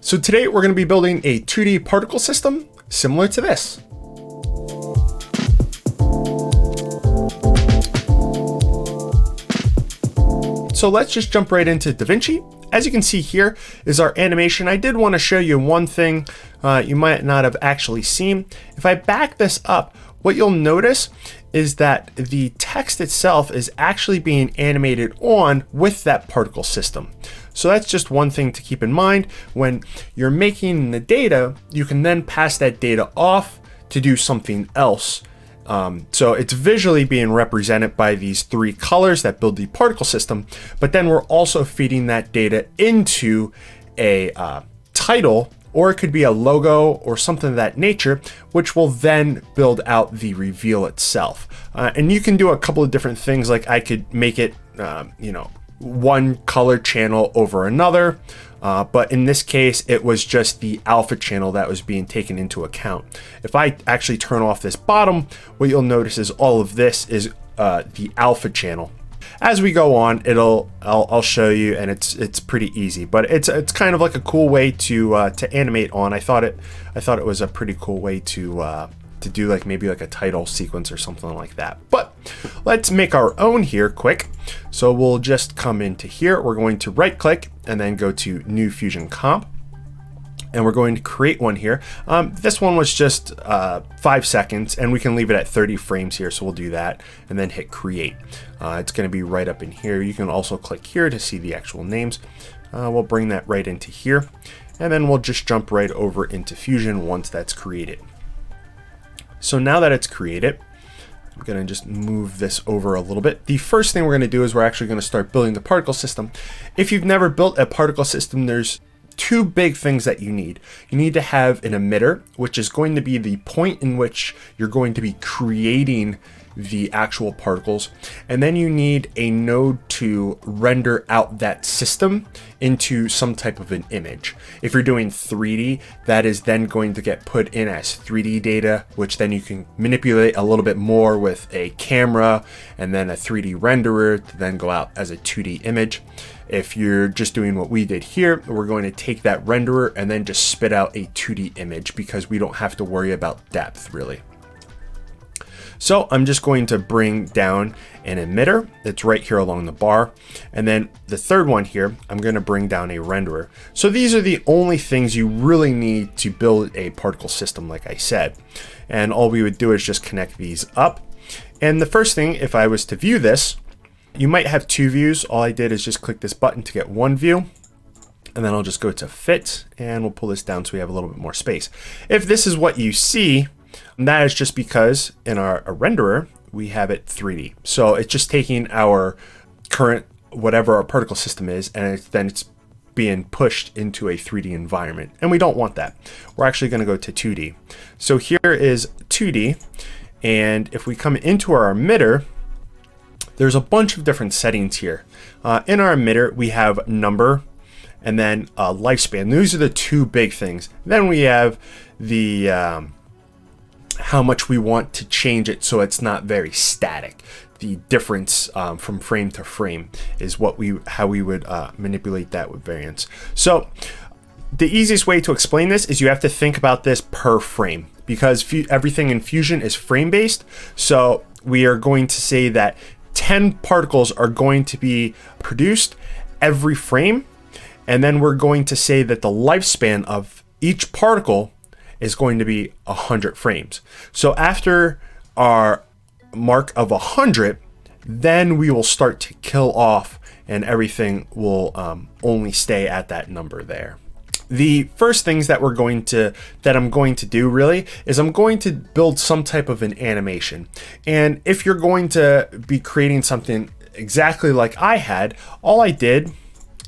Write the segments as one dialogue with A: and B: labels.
A: So today we're going to be building a 2D particle system similar to this. So let's just jump right into DaVinci. As you can see here is our animation. I did want to show you one thing you might not have actually seen. If I back this up, what you'll notice is that the text itself is actually being animated on with that particle system. So that's just one thing to keep in mind. When you're making the data, you can then pass that data off to do something else. So it's visually being represented by these three colors that build the particle system, but then we're also feeding that data into a title, or it could be a logo or something of that nature, which will then build out the reveal itself. And you can do a couple of different things, like I could make it, one color channel over another. But in this case, it was just the alpha channel that was being taken into account. If I actually turn off this bottom, what you'll notice is all of this is the alpha channel. As we go on, I'll show you, and it's pretty easy, but it's kind of like a cool way to animate on. I thought it was a pretty cool way to do like maybe like a title sequence or something like that. But let's make our own here quick. So we'll just come into here. We're going to right click and then go to New Fusion Comp. And we're going to create one here. This one was just 5 seconds, and we can leave it at 30 frames here. So we'll do that and then hit create. It's going to be right up in here. You can also click here to see the actual names. We'll bring that right into here, and then we'll just jump right over into Fusion once that's created. So now that it's created, I'm going to just move this over a little bit. The first thing we're going to do is we're actually going to start building the particle system. If you've never built a particle system, there's two big things that you need. You need to have an emitter, which is going to be the point in which you're going to be creating the actual particles. And then you need a node to render out that system into some type of an image. If you're doing 3D, that is then going to get put in as 3D data, which then you can manipulate a little bit more with a camera and then a 3D renderer to then go out as a 2D image. If you're just doing what we did here, we're going to take that renderer and then just spit out a 2D image, because we don't have to worry about depth really. So I'm just going to bring down an emitter that's right here along the bar. And then the third one here, I'm going to bring down a renderer. So these are the only things you really need to build a particle system, like I said. And all we would do is just connect these up. And the first thing, if I was to view this, you might have two views. All I did is just click this button to get one view. And then I'll just go to fit, and we'll pull this down so we have a little bit more space. If this is what you see, that is just because in our renderer, we have it 3D. So it's just taking our current, whatever our particle system is, and then it's being pushed into a 3D environment. And we don't want that. We're actually going to go to 2D. So here is 2D. And if we come into our emitter, there's a bunch of different settings here. In our emitter, we have number and then lifespan. These are the two big things. Then we have the how much we want to change it so it's not very static. The difference from frame to frame is how we would manipulate that with variance. So the easiest way to explain this is you have to think about this per frame, because everything in Fusion is frame based. So we are going to say that 10 particles are going to be produced every frame. And then we're going to say that the lifespan of each particle is going to be 100 frames. So after our mark of 100, then we will start to kill off, and everything will only stay at that number there. The first things that I'm going to do really is I'm going to build some type of an animation. And if you're going to be creating something exactly like I had, all I did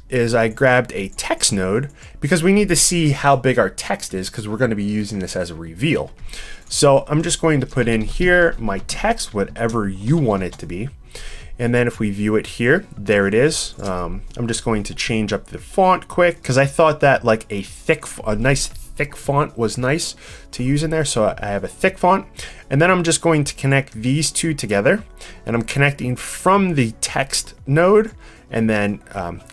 A: is I grabbed a text node, because we need to see how big our text is, because we're going to be using this as a reveal. So I'm just going to put in here my text, whatever you want it to be. And then if we view it here, there it is. I'm just going to change up the font quick, because I thought that like a nice thick font was nice to use in there. So I have a thick font, and then I'm just going to connect these two together, and I'm connecting from the text node and then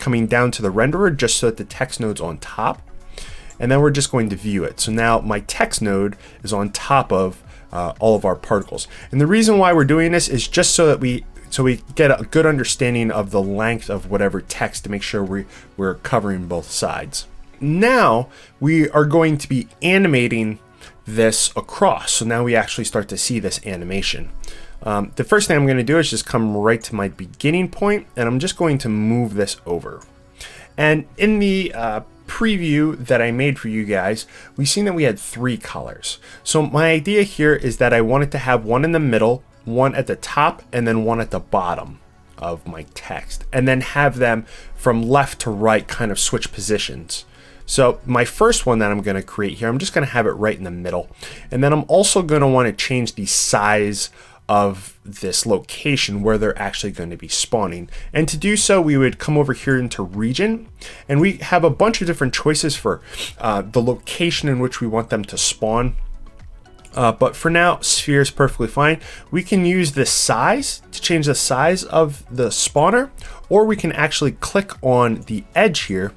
A: coming down to the renderer just so that the text node's on top. and then we're just going to view it. So now my text node is on top of all of our particles. And the reason why we're doing this is just so that we get a good understanding of the length of whatever text to make sure we're covering both sides. Now we are going to be animating this across. So now we actually start to see this animation. The first thing I'm going to do is just come right to my beginning point, and I'm just going to move this over. And in the preview that I made for you guys, we've seen that we had 3 colors. So my idea here is that I wanted to have one in the middle, one at the top, and then one at the bottom of my text, and then have them from left to right kind of switch positions. So my first one that I'm going to create here, I'm just going to have it right in the middle. And then I'm also going to want to change the size of this location where they're actually going to be spawning. And to do so, we would come over here into region, and we have a bunch of different choices for the location in which we want them to spawn. But for now, sphere is perfectly fine. We can use this size to change the size of the spawner, or we can actually click on the edge here,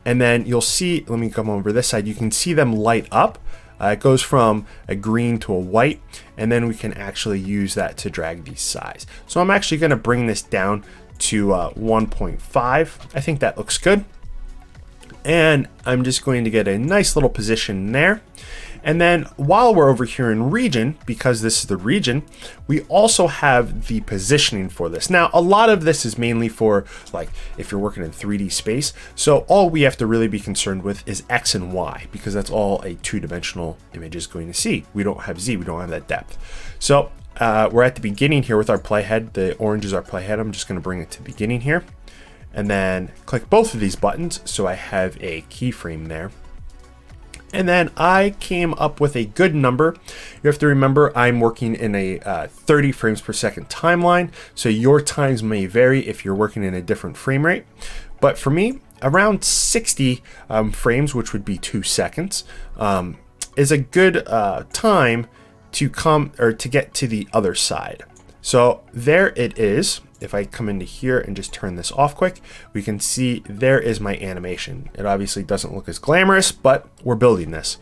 A: and then you'll see, let me come over this side, you can see them light up. It goes from a green to a white, and then we can actually use that to drag these size. So I'm actually going to bring this down to 1.5. I think that looks good. And I'm just going to get a nice little position there. And then while we're over here in region, because this is the region, we also have the positioning for this. Now, a lot of this is mainly for like if you're working in 3D space. So all we have to really be concerned with is X and Y, because that's all a 2-dimensional image is going to see. We don't have Z, we don't have that depth. So we're at the beginning here with our playhead. The orange is our playhead. I'm just going to bring it to the beginning here, and then click both of these buttons so I have a keyframe there. And then I came up with a good number. You have to remember I'm working in a 30 frames per second timeline, so your times may vary if you're working in a different frame rate. But for me, around 60 frames, which would be 2 seconds, is a good time to get to the other side. So there it is. If I come into here and just turn this off quick, we can see there is my animation. It obviously doesn't look as glamorous, but we're building this.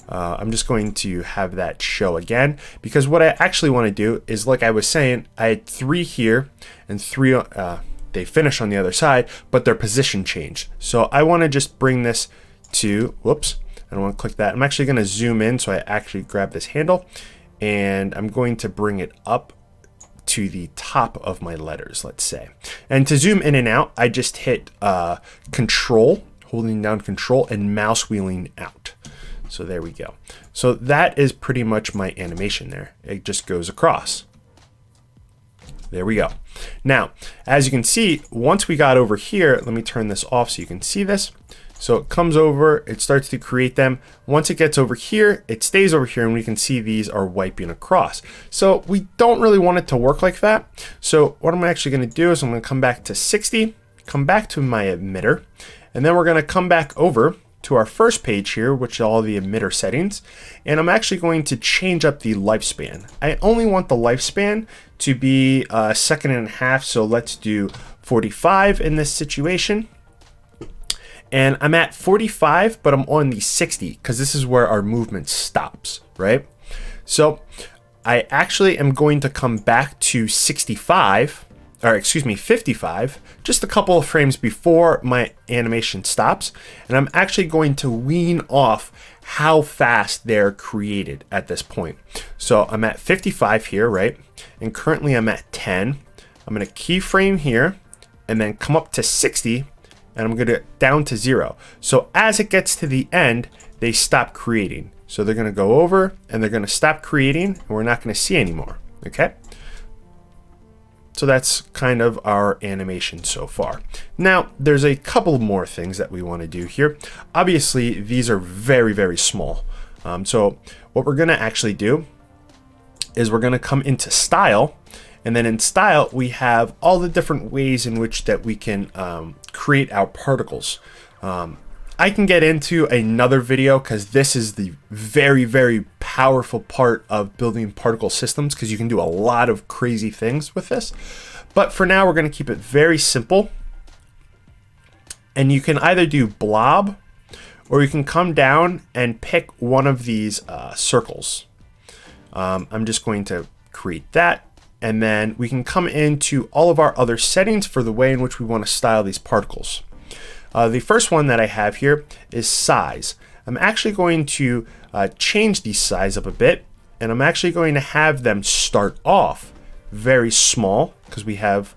A: I'm just going to have that show again, because what I actually want to do is, like I was saying, I had 3 here and 3, they finish on the other side, but their position changed. So I want to just bring this to, whoops, I don't want to click that. I'm actually going to zoom in, so I actually grab this handle, and I'm going to bring it up to the top of my letters, let's say. And to zoom in and out, I just hit Control, holding down Control, and mouse wheeling out. So there we go. So that is pretty much my animation there. It just goes across. There we go. Now, as you can see, once we got over here, let me turn this off so you can see this. So it comes over, it starts to create them. Once it gets over here, it stays over here, and we can see these are wiping across. So we don't really want it to work like that. So what I'm actually going to do is I'm going to come back to 60, come back to my emitter, and then we're going to come back over to our first page here, which is all the emitter settings. And I'm actually going to change up the lifespan. I only want the lifespan to be 1.5 seconds. So let's do 45 in this situation. And I'm at 45, but I'm on the 60 because this is where our movement stops, right? So I actually am going to come back to 55, or excuse me, 55, just a couple of frames before my animation stops. And I'm actually going to wean off how fast they're created at this point. So I'm at 55 here, right? And currently I'm at 10. I'm going to keyframe here and then come up to 60. And I'm going to down to 0. So as it gets to the end, they stop creating. So they're going to go over and they're going to stop creating, and we're not going to see anymore. Okay. So that's kind of our animation so far. Now, there's a couple more things that we want to do here. Obviously, these are very, very small. So what we're going to actually do is we're going to come into style. And then in style, we have all the different ways in which that we can create our particles. I can get into another video because this is the very, very powerful part of building particle systems, because you can do a lot of crazy things with this. But for now, we're going to keep it very simple. And you can either do blob or you can come down and pick one of these circles. I'm just going to create that, and then we can come into all of our other settings for the way in which we want to style these particles. The first one that I have here is size. I'm actually going to change the size up a bit, and I'm actually going to have them start off very small because we have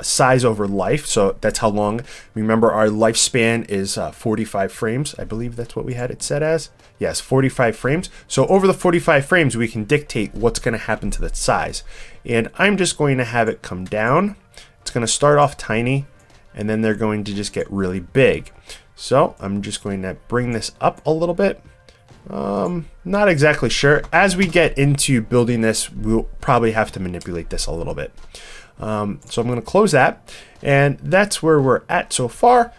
A: size over life, so that's how long. Remember, our lifespan is 45 frames. I believe that's what we had it set as. Yes, 45 frames. So over the 45 frames, we can dictate what's going to happen to that size. And I'm just going to have it come down. It's going to start off tiny, and then they're going to just get really big. So I'm just going to bring this up a little bit. Not exactly sure. As we get into building this, we'll probably have to manipulate this a little bit. So I'm going to close that, and that's where we're at so far.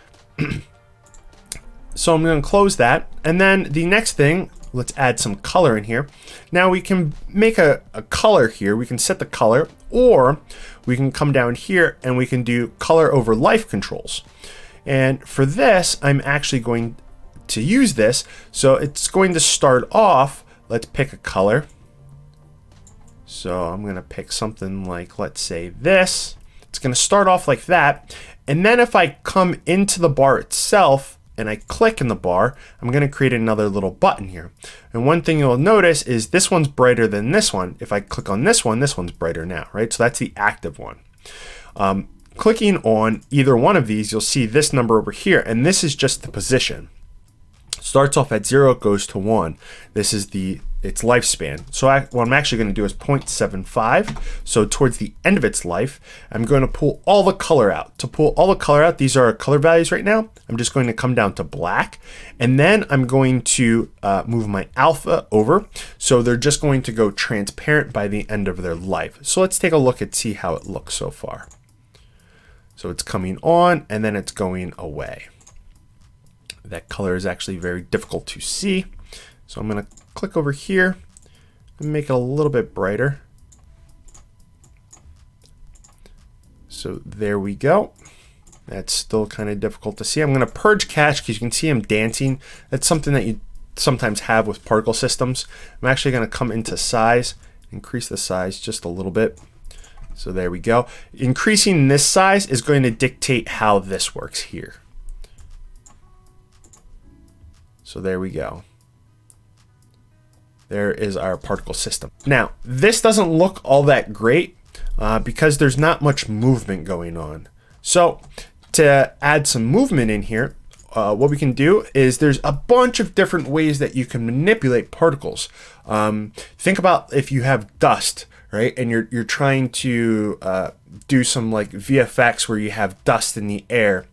A: So I'm going to close that, and then the next thing, let's add some color in here. Now we can make a color here. We can set the color, or we can come down here and we can do color over life controls. And for this, I'm actually going to use this. So it's going to start off, let's pick a color. So I'm going to pick something like, let's say this. It's going to start off like that. And then if I come into the bar itself and I click in the bar, I'm going to create another little button here. And one thing you'll notice is this one's brighter than this one. If I click on this one's brighter now, right? So that's the active one. Clicking on either one of these, you'll see this number over here, and this is just the position. Starts off at 0, goes to 1. This is its lifespan. So what I'm actually going to do is 0.75. So towards the end of its life, I'm going to pull all the color out. To pull all the color out, these are our color values right now. I'm just going to come down to black, and then I'm going to move my alpha over. So they're just going to go transparent by the end of their life. So let's take a look and see how it looks so far. So it's coming on, and then it's going away. That color is actually very difficult to see. So I'm going to click over here and make it a little bit brighter. So there we go. That's still kind of difficult to see. I'm going to purge cache because you can see him dancing. That's something that you sometimes have with particle systems. I'm actually going to come into size, increase the size just a little bit. So there we go. Increasing this size is going to dictate how this works here. So there we go. There is our particle system. Now, this doesn't look all that great because there's not much movement going on. So to add some movement in here, what we can do is there's a bunch of different ways that you can manipulate particles. Think about if you have dust, right? And you're trying to do some like VFX where you have dust in the air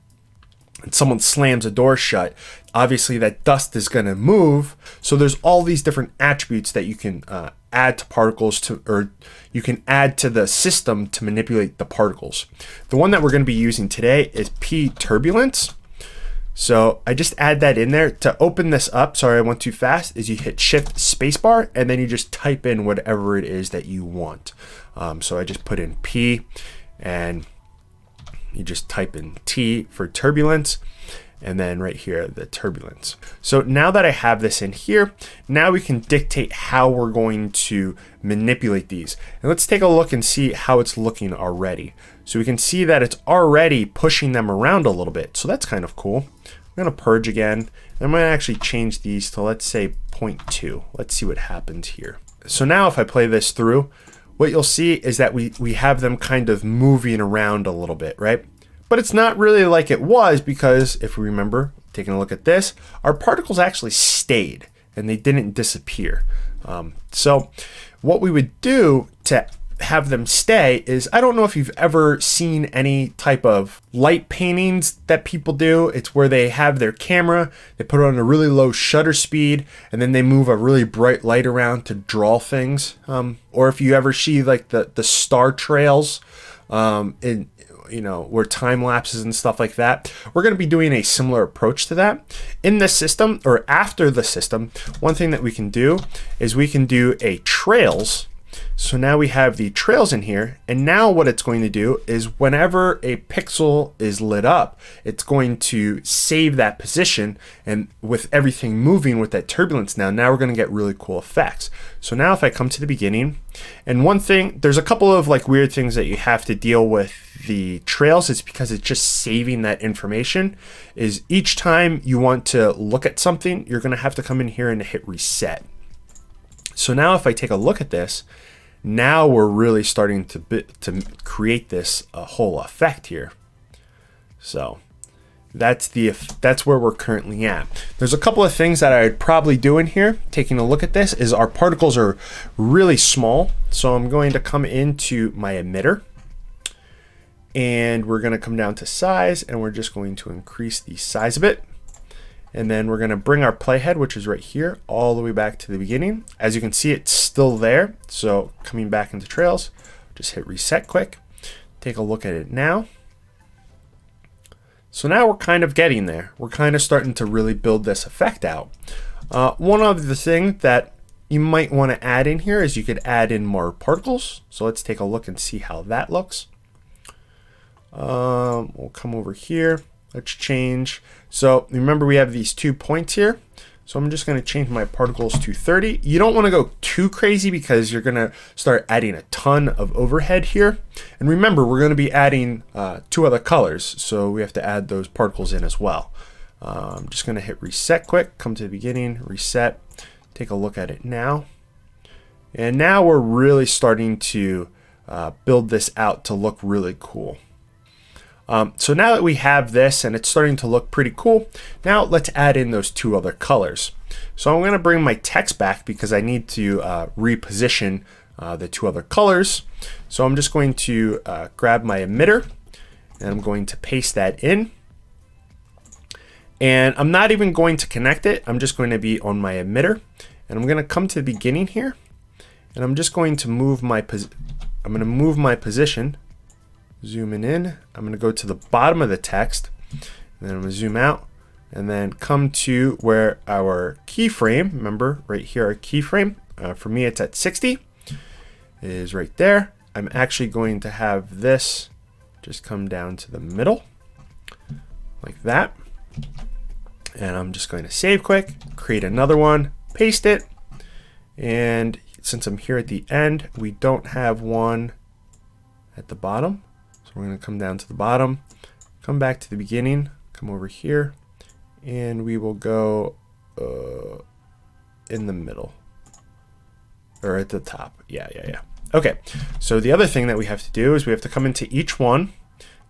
A: and someone slams a door shut. Obviously that dust is going to move. So there's all these different attributes that you can add to particles or you can add to the system to manipulate the particles. The one that we're going to be using today is P turbulence. So I just add that in there. To open this up, sorry I went too fast, is you hit Shift Spacebar and then you just type in whatever it is that you want. So I just put in P and you just type in T for turbulence, and then right here, the turbulence. So now that I have this in here, now we can dictate how we're going to manipulate these. And let's take a look and see how it's looking already. So we can see that it's already pushing them around a little bit. So that's kind of cool. I'm gonna purge again. I'm gonna actually change these to, let's say 0.2. Let's see what happens here. So now if I play this through, what you'll see is that we have them kind of moving around a little bit, right? But it's not really like it was because if we remember, taking a look at this, our particles actually stayed and they didn't disappear. So what we would do to have them stay is, I don't know if you've ever seen any type of light paintings that people do. It's where they have their camera, they put it on a really low shutter speed, and then they move a really bright light around to draw things. Or if you ever see like the star trails in, you know, where time lapses and stuff like that, we're going to be doing a similar approach to that. In the system or after the system, one thing that we can do is we can do a trails. So now we have the trails in here, and now what it's going to do is whenever a pixel is lit up, it's going to save that position, and with everything moving with that turbulence now we're going to get really cool effects. So now if I come to the beginning, and one thing, there's a couple of like weird things that you have to deal with the trails, is because it's just saving that information, is each time you want to look at something, you're going to have to come in here and hit reset. So now if I take a look at this, now we're really starting to create this whole effect here. So that's where we're currently at. There's a couple of things that I'd probably do in here, taking a look at this, is our particles are really small. So I'm going to come into my emitter, and we're going to come down to size, and we're just going to increase the size a bit. And then we're going to bring our playhead, which is right here, all the way back to the beginning. As you can see, it's still there. So coming back into trails, just hit reset quick. Take a look at it now. So now we're kind of getting there. We're kind of starting to really build this effect out. One other thing that you might want to add in here is you could add in more particles. So let's take a look and see how that looks. We'll come over here. Let's change. So remember, we have these 2 points here. So I'm just going to change my particles to 30. You don't want to go too crazy because you're going to start adding a ton of overhead here. And remember, we're going to be adding 2 other colors. So we have to add those particles in as well. I'm just going to hit reset quick, come to the beginning, reset, take a look at it now. And now we're really starting to build this out to look really cool. So now that we have this and it's starting to look pretty cool, now let's add in those 2 other colors. So I'm going to bring my text back because I need to reposition the 2 other colors. So I'm just going to grab my emitter, and I'm going to paste that in. And I'm not even going to connect it. I'm just going to be on my emitter, and I'm going to come to the beginning here, and I'm just going to move my position. Zooming in, I'm going to go to the bottom of the text, and then I'm going to zoom out, and then come to where our keyframe, remember right here, our keyframe, for me it's at 60, is right there. I'm actually going to have this just come down to the middle, like that. And I'm just going to save quick, create another one, paste it, and since I'm here at the end, we don't have one at the bottom. So we're going to come down to the bottom, come back to the beginning, come over here, and we will go in the middle, or at the top. Yeah. Okay, so the other thing that we have to do is we have to come into each one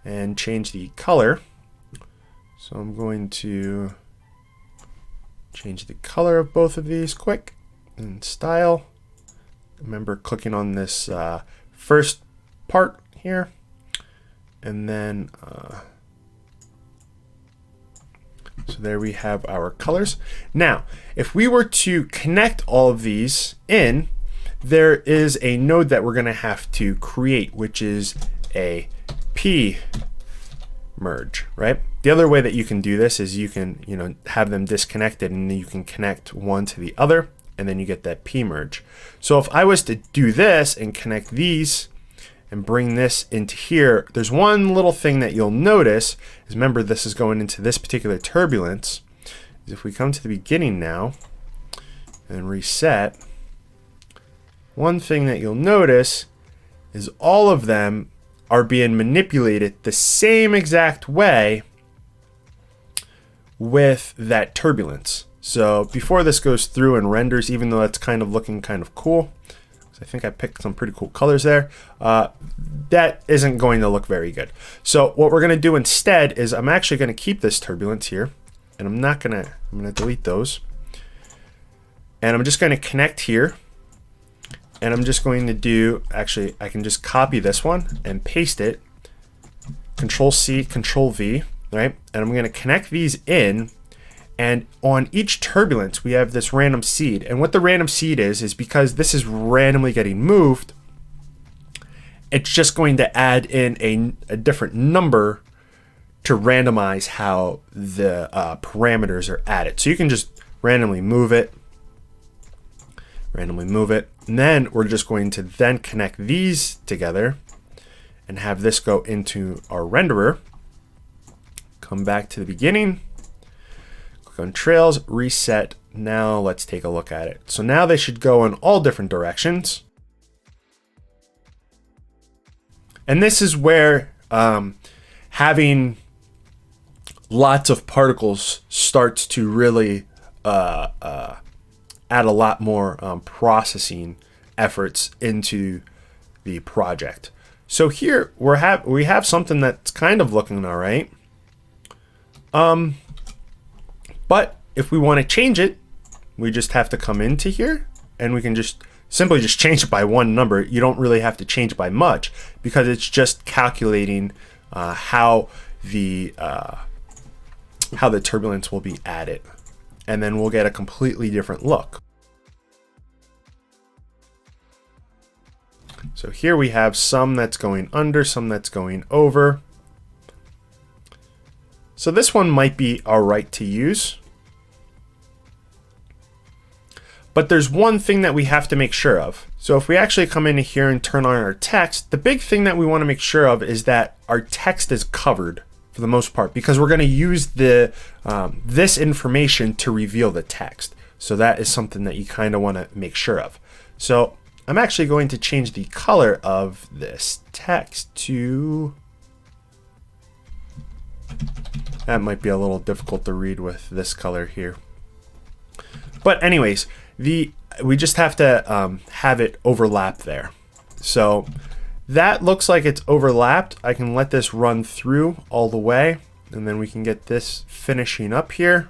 A: and change the color. So I'm going to change the color of both of these quick, and style. Remember clicking on this first part here. And then, so there we have our colors. Now, if we were to connect all of these in, there is a node that we're going to have to create, which is a P merge, right? The other way that you can do this is you can, have them disconnected, and then you can connect one to the other, and then you get that P merge. So if I was to do this and connect these, and bring this into here, there's one little thing that you'll notice is, remember, this is going into this particular turbulence, is if we come to the beginning now and reset, one thing that you'll notice is all of them are being manipulated the same exact way with that turbulence. So before this goes through and renders, even though it's kind of looking kind of cool, I think I picked some pretty cool colors there. That isn't going to look very good. So what we're going to do instead is I'm actually going to keep this turbulence here, and I'm going to delete those. And I'm just going to connect here, and I'm just going to do, actually I can just copy this one and paste it, Control C, Control V, right? And I'm going to connect these in. And on each turbulence, we have this random seed. And what the random seed is because this is randomly getting moved, it's just going to add in a different number to randomize how the parameters are added. So you can just randomly move it. randomly move it. And then we're just going to then connect these together and have this go into our renderer. Come back to the beginning, click on trails, reset. Now let's take a look at it. So now they should go in all different directions. And this is where having lots of particles starts to really add a lot more processing efforts into the project. So here we have something that's kind of looking all right. But if we want to change it, we just have to come into here and we can just simply just change it by one number. You don't really have to change it by much because it's just calculating how the turbulence will be added. And then we'll get a completely different look. So here we have some that's going under, some that's going over. So this one might be all right to use. But there's one thing that we have to make sure of. So if we actually come in here and turn on our text, the big thing that we want to make sure of is that our text is covered for the most part, because we're going to use the this information to reveal the text. So that is something that you kind of want to make sure of. So I'm actually going to change the color of this text to... That might be a little difficult to read with this color here. But anyways, we just have to have it overlap there. So that looks like it's overlapped. I can let this run through all the way, and then we can get this finishing up here.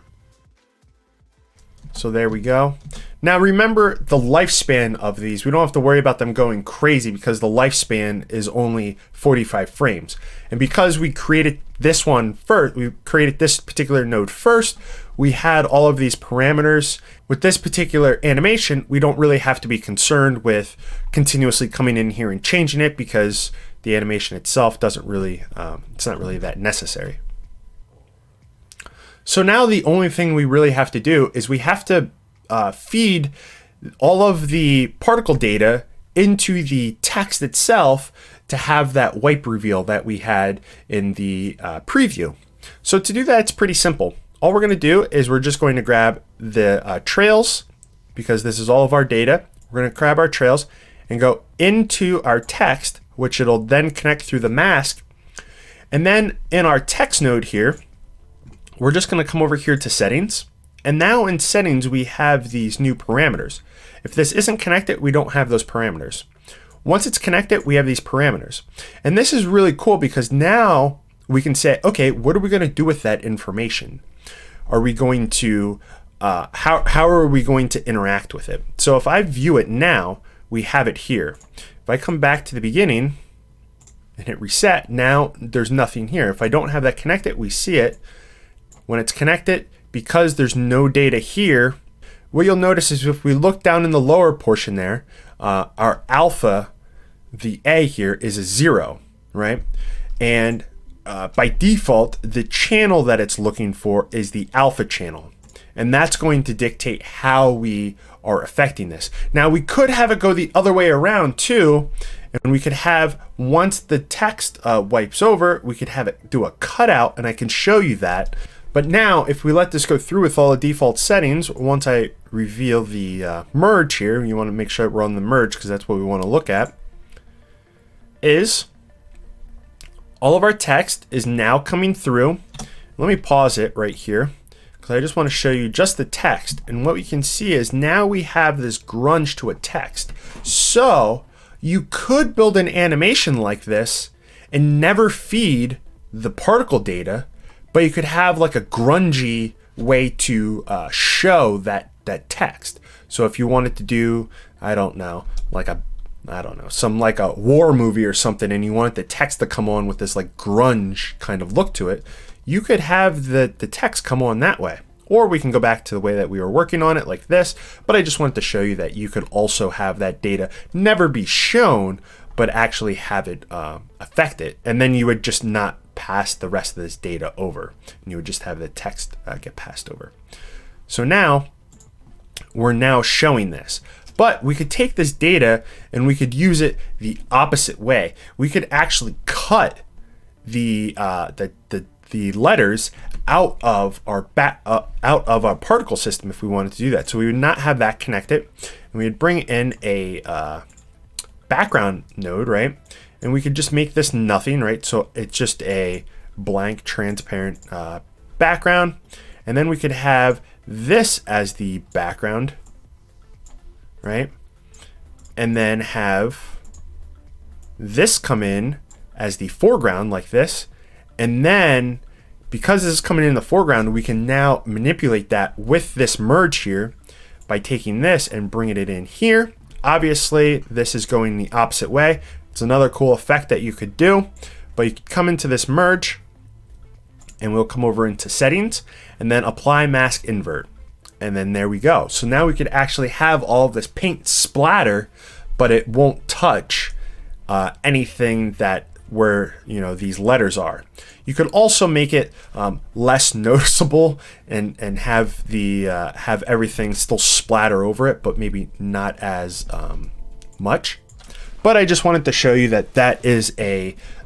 A: So there we go. Now remember the lifespan of these. We don't have to worry about them going crazy because the lifespan is only 45 frames. And because we created this one first, we created this particular node first, we had all of these parameters. With this particular animation, we don't really have to be concerned with continuously coming in here and changing it because the animation itself doesn't really, it's not really that necessary. So now the only thing we really have to do is we have to feed all of the particle data into the text itself to have that wipe reveal that we had in the preview. So to do that, it's pretty simple. All we're going to do is we're just going to grab the trails, because this is all of our data. We're going to grab our trails and go into our text, which it'll then connect through the mask. And then in our text node here, we're just going to come over here to settings. And now in settings, we have these new parameters. If this isn't connected, we don't have those parameters. Once it's connected, we have these parameters. And this is really cool because now we can say, okay, what are we going to do with that information? Are we going to, how are we going to interact with it? So if I view it now, we have it here. If I come back to the beginning and hit reset, now there's nothing here. If I don't have that connected, we see it. When it's connected, because there's no data here, what you'll notice is if we look down in the lower portion there, our alpha, the A here, is a 0, right? And by default, the channel that it's looking for is the alpha channel. And that's going to dictate how we are affecting this. Now, we could have it go the other way around too, and we could have, once the text wipes over, we could have it do a cutout, and I can show you that. But now, if we let this go through with all the default settings, once I reveal the merge here, you want to make sure we're on the merge because that's what we want to look at, is all of our text is now coming through. Let me pause it right here because I just want to show you just the text. And what we can see is now we have this grunge to a text. So you could build an animation like this and never feed the particle data, but you could have like a grungy way to show that text. So if you wanted to do, I don't know, some like a war movie or something, and you wanted the text to come on with this like grunge kind of look to it, you could have the text come on that way. Or we can go back to the way that we were working on it like this, but I just wanted to show you that you could also have that data never be shown, but actually have it affect it. And then you would just not pass the rest of this data over, and you would just have the text get passed over. So now we're now showing this, But we could take this data and we could use it the opposite way. We could actually cut the letters out of our particle system if we wanted to do that. So we would not have that connected, and we would bring in a background node, right? And we could just make this nothing, right? So it's just a blank transparent background, and then we could have this as the background, right? And then have this come in as the foreground like this. And then because this is coming in the foreground, we can now manipulate that with this merge here by taking this and bringing it in here. Obviously, this is going the opposite way. It's another cool effect that you could do, but you could come into this merge and we'll come over into settings and then apply mask invert. And then there we go. So now we could actually have all of this paint splatter, but it won't touch anything that where these letters are. You could also make it less noticeable and have the have everything still splatter over it, but maybe not as much. But I just wanted to show you that that is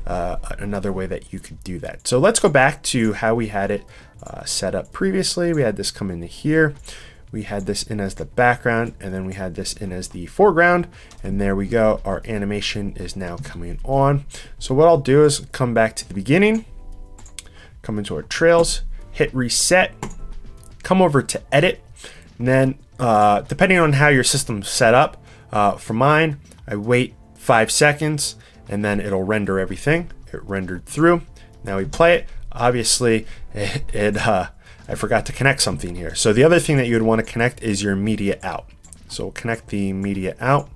A: another way that you could do that. So let's go back to how we had it set up previously. We had this come into here. We had this in as the background, and then we had this in as the foreground, and there we go. Our animation is now coming on. So what I'll do is come back to the beginning, come into our trails, hit reset, come over to edit, and then depending on how your system's set up, for mine, I wait 5 seconds, and then it'll render everything. It rendered through. Now we play it. Obviously, I forgot to connect something here. So the other thing that you would want to connect is your media out. So we'll connect the media out.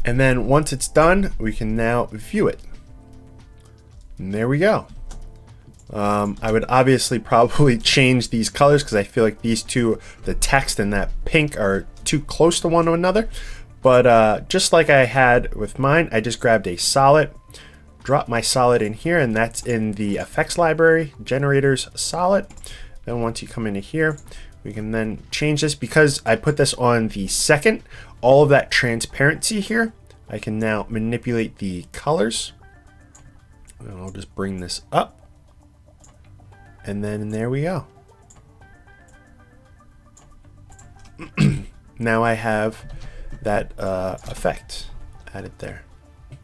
A: And then once it's done, we can now view it. And there we go. I would obviously probably change these colors because I feel like these two, the text and that pink, are too close to one another. But just like I had with mine, I just grabbed a solid, drop my solid in here, and that's in the effects library, generators solid. Then once you come into here, we can then change this. Because I put this on the second, all of that transparency here, I can now manipulate the colors. And I'll just bring this up. And then there we go. Now I have that effect added there.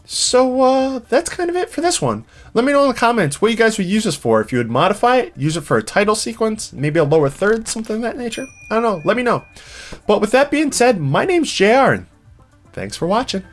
A: So that's kind of it for this one. Let me know in the comments what you guys would use this for. If you would modify it, use it for a title sequence, maybe a lower third, something of that nature. I don't know. Let me know. But with that being said, my name's JR, and thanks for watching.